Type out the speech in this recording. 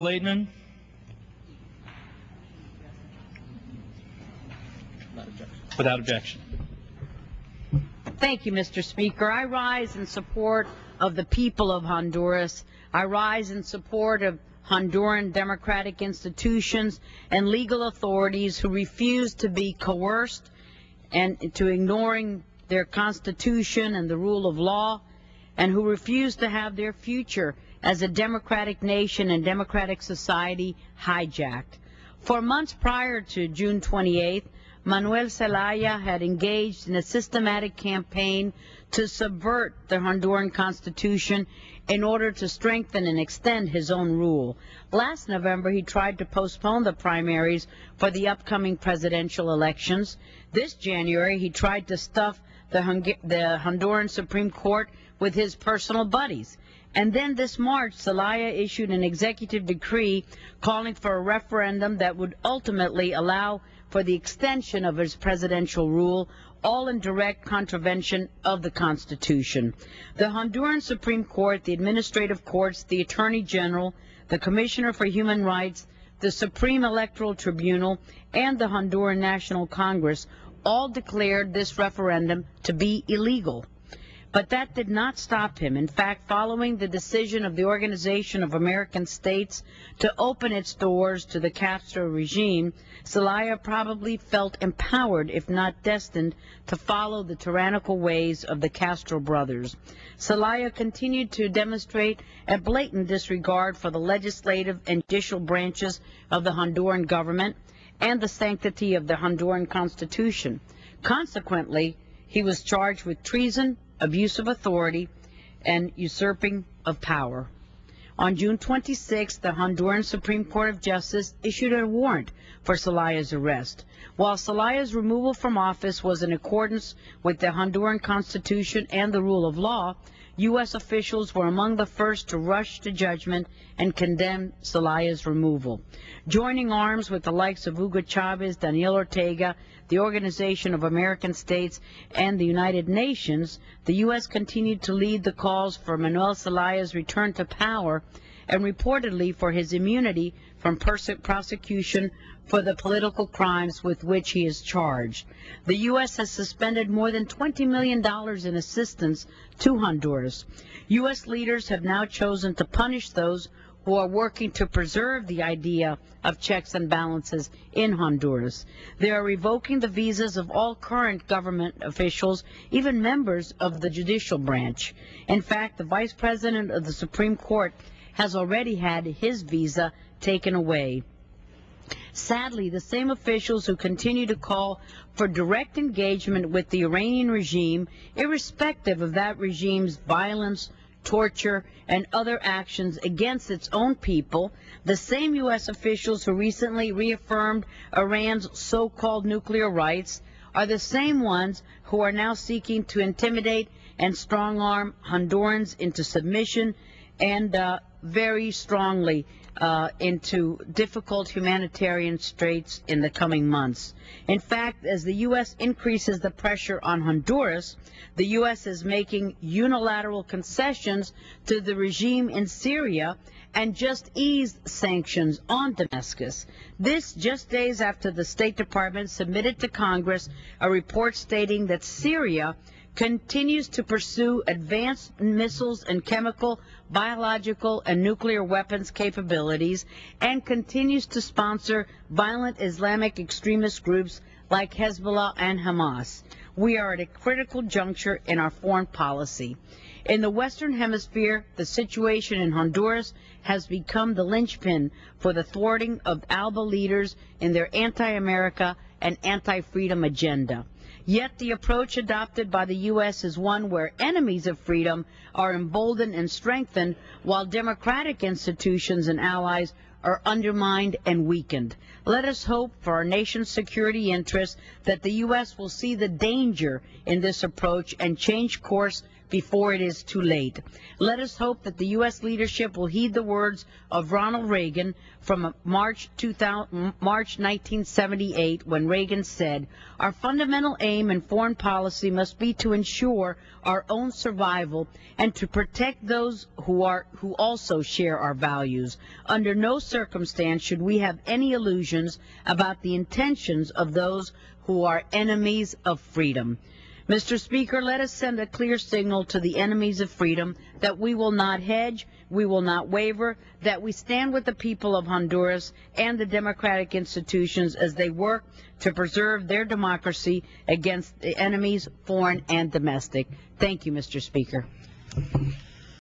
Leitman. Without objection. Thank you, Mr. Speaker. I rise in support of the people of Honduras. I rise in support of Honduran democratic institutions and legal authorities who refuse to be coerced and to ignoring their constitution and the rule of law, and who refuse to have their future as a democratic nation and democratic society hijacked. For months prior to June 28th, Manuel Zelaya had engaged in a systematic campaign to subvert the Honduran Constitution in order to strengthen and extend his own rule. Last November, he tried to postpone the primaries for the upcoming presidential elections. This January, he tried to stuff the Honduran Supreme Court with his personal buddies. And then this March, Zelaya issued an executive decree calling for a referendum that would ultimately allow for the extension of his presidential rule, all in direct contravention of the Constitution. The Honduran Supreme Court, the administrative courts, the Attorney General, the Commissioner for Human Rights, the Supreme Electoral Tribunal, and the Honduran National Congress all declared this referendum to be illegal. But that did not stop him. In fact, following the decision of the Organization of American States to open its doors to the Castro regime, Zelaya probably felt empowered, if not destined, to follow the tyrannical ways of the Castro brothers. Zelaya continued to demonstrate a blatant disregard for the legislative and judicial branches of the Honduran government and the sanctity of the Honduran Constitution. Consequently, he was charged with treason, abuse of authority, and usurping of power. On June 26, the Honduran Supreme Court of Justice issued a warrant for Zelaya's arrest. While Zelaya's removal from office was in accordance with the Honduran Constitution and the rule of law, U.S. officials were among the first to rush to judgment and condemn Zelaya's removal. Joining arms with the likes of Hugo Chavez, Daniel Ortega, the Organization of American States, and the United Nations, the U.S. continued to lead the calls for Manuel Zelaya's return to power and reportedly for his immunity from prosecution for the political crimes with which he is charged. The U.S. has suspended more than $20 million in assistance to Honduras. U.S. leaders have now chosen to punish those who are working to preserve the idea of checks and balances in Honduras. They are revoking the visas of all current government officials, even members of the judicial branch. In fact, the Vice President of the Supreme Court has already had his visa taken away. Sadly, the same officials who continue to call for direct engagement with the Iranian regime, irrespective of that regime's violence, torture, and other actions against its own people, the same U.S. officials who recently reaffirmed Iran's so-called nuclear rights, are the same ones who are now seeking to intimidate and strong-arm Hondurans into submission and very strongly into difficult humanitarian straits in the coming months. In fact, as the U.S. increases the pressure on Honduras, the U.S. is making unilateral concessions to the regime in Syria and just eased sanctions on Damascus. This just days after the State Department submitted to Congress a report stating that Syria continues to pursue advanced missiles and chemical, biological, and nuclear weapons capabilities, and continues to sponsor violent Islamic extremist groups like Hezbollah and Hamas. We are at a critical juncture in our foreign policy. In the Western Hemisphere, the situation in Honduras has become the linchpin for the thwarting of ALBA leaders in their anti-America and anti-freedom agenda. Yet the approach adopted by the U.S. is one where enemies of freedom are emboldened and strengthened, while democratic institutions and allies are undermined and weakened. Let us hope for our nation's security interests that the U.S. will see the danger in this approach and change course before it is too late. Let us hope that the U.S. leadership will heed the words of Ronald Reagan from March 1978, when Reagan said, "Our fundamental aim in foreign policy must be to ensure our own survival and to protect those who also share our values. Under no circumstance should we have any illusions about the intentions of those who are enemies of freedom." Mr. Speaker, let us send a clear signal to the enemies of freedom that we will not hedge, we will not waver, that we stand with the people of Honduras and the democratic institutions as they work to preserve their democracy against the enemies, foreign and domestic. Thank you, Mr. Speaker.